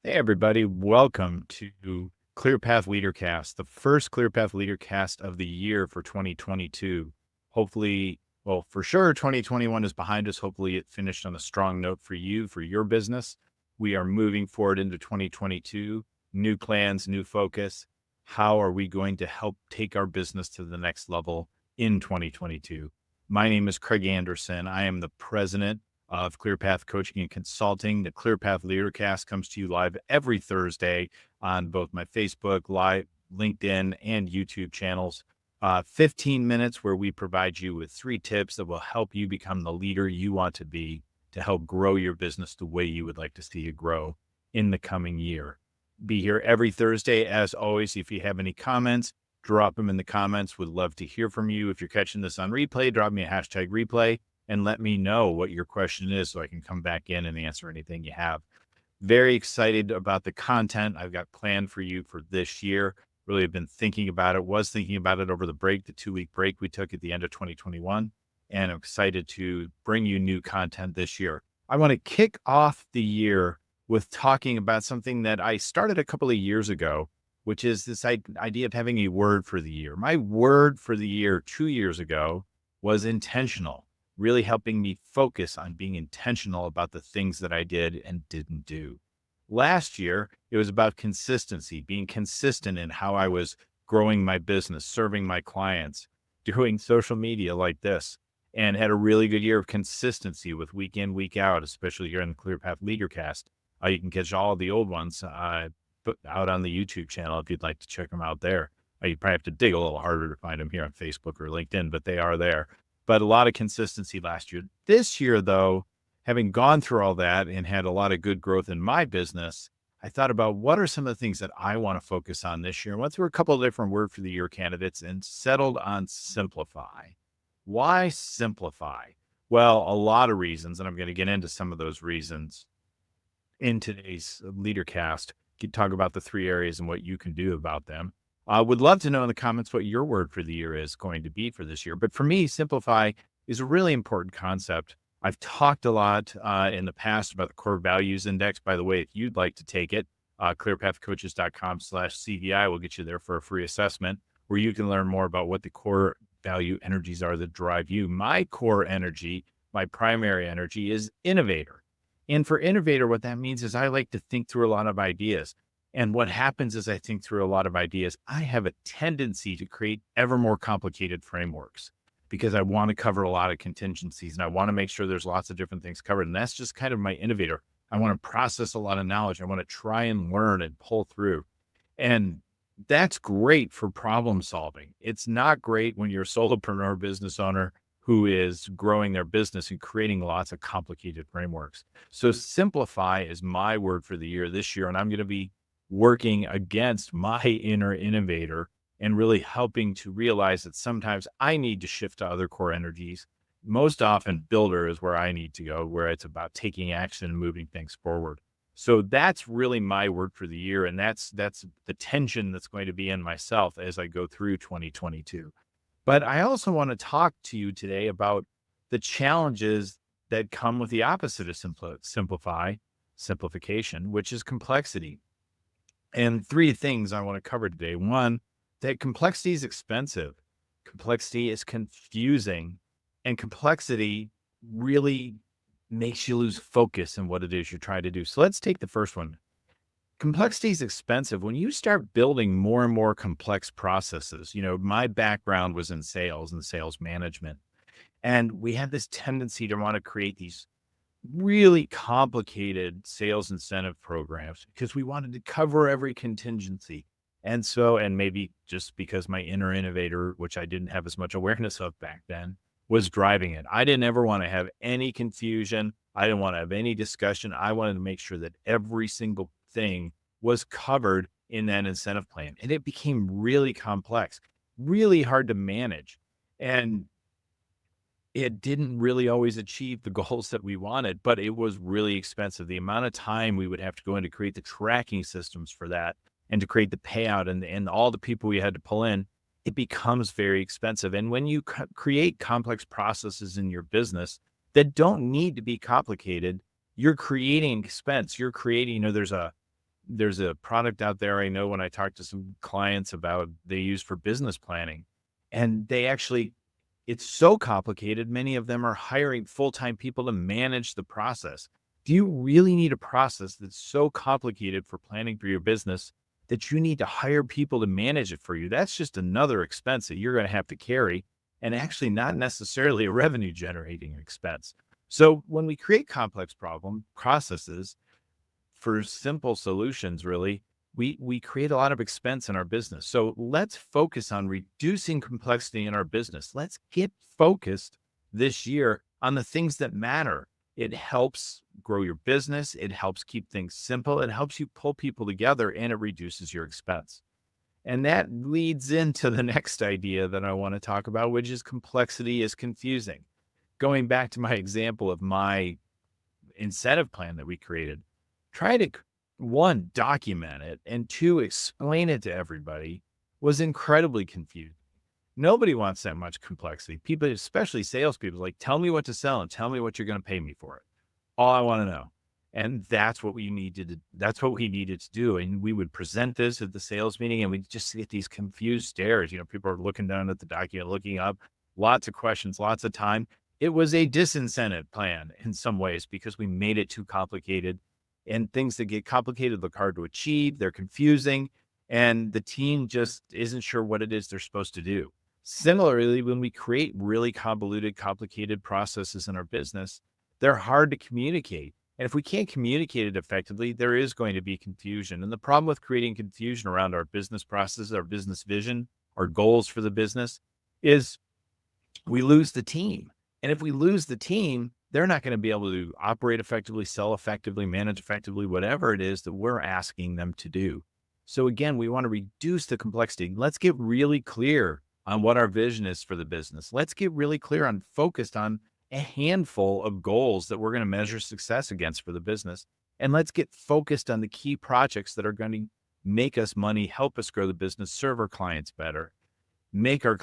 Hey, everybody. Welcome to Clear Path Leadercast, the first Clear Path Leadercast of the year for 2022. Hopefully, well, for sure, 2021 is behind us. Hopefully, it finished on a strong note for you, for your business. We are moving forward into 2022, new plans, new focus. How are we going to help take our business to the next level in 2022? My name is Craig Anderson. I am the president of Clear Path Coaching and Consulting. The Clear Path Leadercast comes to you live every Thursday on both my Facebook, live, LinkedIn, and YouTube channels. 15 minutes where we provide you with 3 tips that will help you become the leader you want to be to help grow your business the way you would like to see it grow in the coming year. Be here every Thursday. As always, if you have any comments, drop them in the comments. Would love to hear from you. If you're catching this on replay, drop me a hashtag replay and let me know what your question is so I can come back in and answer anything you have. Very excited about the content I've got planned for you for this year. Really have been thinking about it, was thinking about it over the break, the 2-week break we took at the end of 2021. And I'm excited to bring you new content this year. I want to kick off the year with talking about something that I started a couple of years ago, which is this idea of having a word for the year. My word for the year 2 years ago was intentional, really helping me focus on being intentional about the things that I did and didn't do. Last year, it was about consistency, being consistent in how I was growing my business, serving my clients, doing social media like this, and had a really good year of consistency with week in, week out, especially here in the Clear Path Leadercast. You can catch all of the old ones out on the YouTube channel if you'd like to check them out there. You probably have to dig a little harder to find them here on Facebook or LinkedIn, but they are there. But a lot of consistency last year. This year, though, having gone through all that and had a lot of good growth in my business, I thought about what are some of the things that I want to focus on this year. I went through a couple of different word for the year candidates and settled on simplify. Why simplify? Well, a lot of reasons, and I'm going to get into some of those reasons in today's Leadercast. You talk about the 3 areas and what you can do about them. I would love to know in the comments what your word for the year is going to be for this year. But for me, simplify is a really important concept. I've talked a lot in the past about the core values index. By the way, if you'd like to take it, clearpathcoaches.com/CVI will get you there for a free assessment where you can learn more about what the core value energies are that drive you. My core energy, my primary energy is innovator. And for innovator, what that means is I like to think through a lot of ideas. And what happens is I think through a lot of ideas, I have a tendency to create ever more complicated frameworks because I want to cover a lot of contingencies and I want to make sure there's lots of different things covered. And that's just kind of my innovator. I want to process a lot of knowledge. I want to try and learn and pull through. And that's great for problem solving. It's not great when you're a solopreneur business owner who is growing their business and creating lots of complicated frameworks. So simplify is my word for the year this year. And I'm going to be working against my inner innovator and really helping to realize that sometimes I need to shift to other core energies. Most often builder is where I need to go, where it's about taking action and moving things forward. So that's really my word for the year. And that's the tension that's going to be in myself as I go through 2022. But I also want to talk to you today about the challenges that come with the opposite of simplification, which is complexity. And 3 things I want to cover today. 1, that complexity is expensive. Complexity is confusing. And complexity really makes you lose focus in what it is you're trying to do. So let's take the first one. Complexity is expensive. When you start building more and more complex processes, my background was in sales and sales management. And we had this tendency to want to create these really complicated sales incentive programs because we wanted to cover every contingency. And maybe just because my inner innovator, which I didn't have as much awareness of back then, was driving it. I didn't ever want to have any confusion. I didn't want to have any discussion. I wanted to make sure that every single thing was covered in that incentive plan. And it became really complex, really hard to manage. And it didn't really always achieve the goals that we wanted, but it was really expensive. The amount of time we would have to go in to create the tracking systems for that and to create the payout and all the people we had to pull in, it becomes very expensive. And when you create complex processes in your business that don't need to be complicated, you're creating expense. You're creating, there's a There's a product out there I know when I talk to some clients about they use for business planning, and they actually it's so complicated. Many of them are hiring full-time people to manage the process. Do you really need a process that's so complicated for planning for your business that you need to hire people to manage it for you? That's just another expense that you're going to have to carry, and actually not necessarily a revenue generating expense. So when we create complex problem processes for simple solutions, really, we create a lot of expense in our business. So let's focus on reducing complexity in our business. Let's get focused this year on the things that matter. It helps grow your business. It helps keep things simple. It helps you pull people together, and it reduces your expense. And that leads into the next idea that I want to talk about, which is complexity is confusing. Going back to my example of my incentive plan that we created, try to one, document it, and two, explain it to everybody was incredibly confusing. Nobody wants that much complexity. People, especially salespeople, like, tell me what to sell and tell me what you're going to pay me for it. All I want to know. And that's what we needed to, that's what we needed to do. And we would present this at the sales meeting, and we'd just get these confused stares. People are looking down at the document, looking up, lots of questions, lots of time. It was a disincentive plan in some ways because we made it too complicated, and things that get complicated look hard to achieve. They're confusing, and the team just isn't sure what it is they're supposed to do. Similarly, when we create really convoluted, complicated processes in our business, they're hard to communicate. And if we can't communicate it effectively, there is going to be confusion. And the problem with creating confusion around our business processes, our business vision, our goals for the business is we lose the team. And if we lose the team, they're not going to be able to operate effectively, sell effectively, manage effectively, whatever it is that we're asking them to do. So again, we want to reduce the complexity. Let's get really clear on what our vision is for the business. Let's get really clear on focused on a handful of goals that we're going to measure success against for the business. And let's get focused on the key projects that are going to make us money, help us grow the business, serve our clients better, make our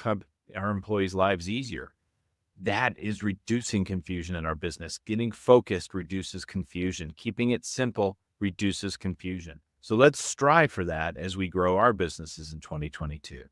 employees' lives easier. That is reducing confusion in our business. Getting focused reduces confusion. Keeping it simple reduces confusion. So let's strive for that as we grow our businesses in 2022.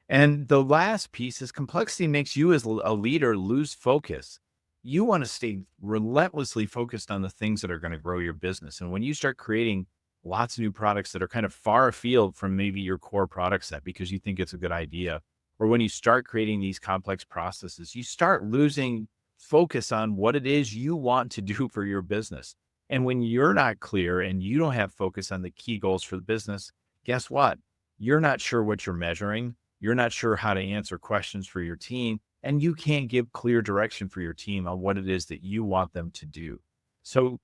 And the last piece is complexity makes you as a leader lose focus. You want to stay relentlessly focused on the things that are going to grow your business. And when you start creating lots of new products that are kind of far afield from maybe your core product set because you think it's a good idea, or when you start creating these complex processes, you start losing focus on what it is you want to do for your business. And when you're not clear and you don't have focus on the key goals for the business, guess what? You're not sure what you're measuring. You're not sure how to answer questions for your team, and you can't give clear direction for your team on what it is that you want them to do. So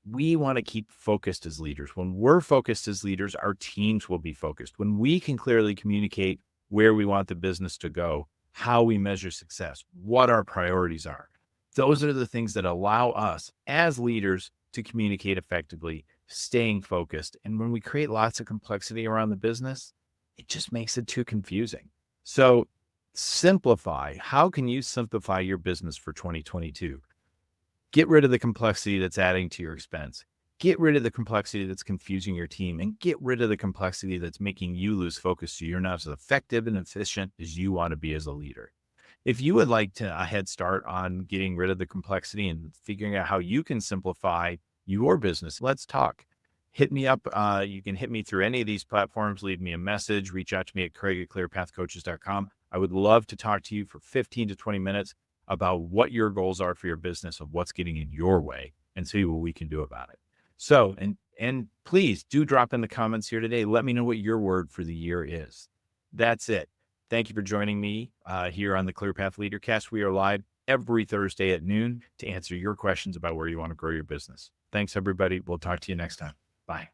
we want to keep focused as leaders. When we're focused as leaders, our teams will be focused. When we can clearly communicate where we want the business to go, how we measure success, what our priorities are, those are the things that allow us as leaders to communicate effectively, staying focused. And when we create lots of complexity around the business, it just makes it too confusing. So simplify. How can you simplify your business for 2022? Get rid of the complexity that's adding to your expense. Get rid of the complexity that's confusing your team, and get rid of the complexity that's making you lose focus so you're not as effective and efficient as you want to be as a leader. If you would like a head start on getting rid of the complexity and figuring out how you can simplify your business, let's talk. Hit me up. You can hit me through any of these platforms. Leave me a message. Reach out to me at Craig@clearpathcoaches.com. I would love to talk to you for 15 to 20 minutes about what your goals are for your business, of what's getting in your way, and see what we can do about it. So, and please do drop in the comments here today. Let me know what your word for the year is. That's it. Thank you for joining me here on the Clear Path Leadercast. We are live every Thursday at noon to answer your questions about where you want to grow your business. Thanks, everybody. We'll talk to you next time. Bye.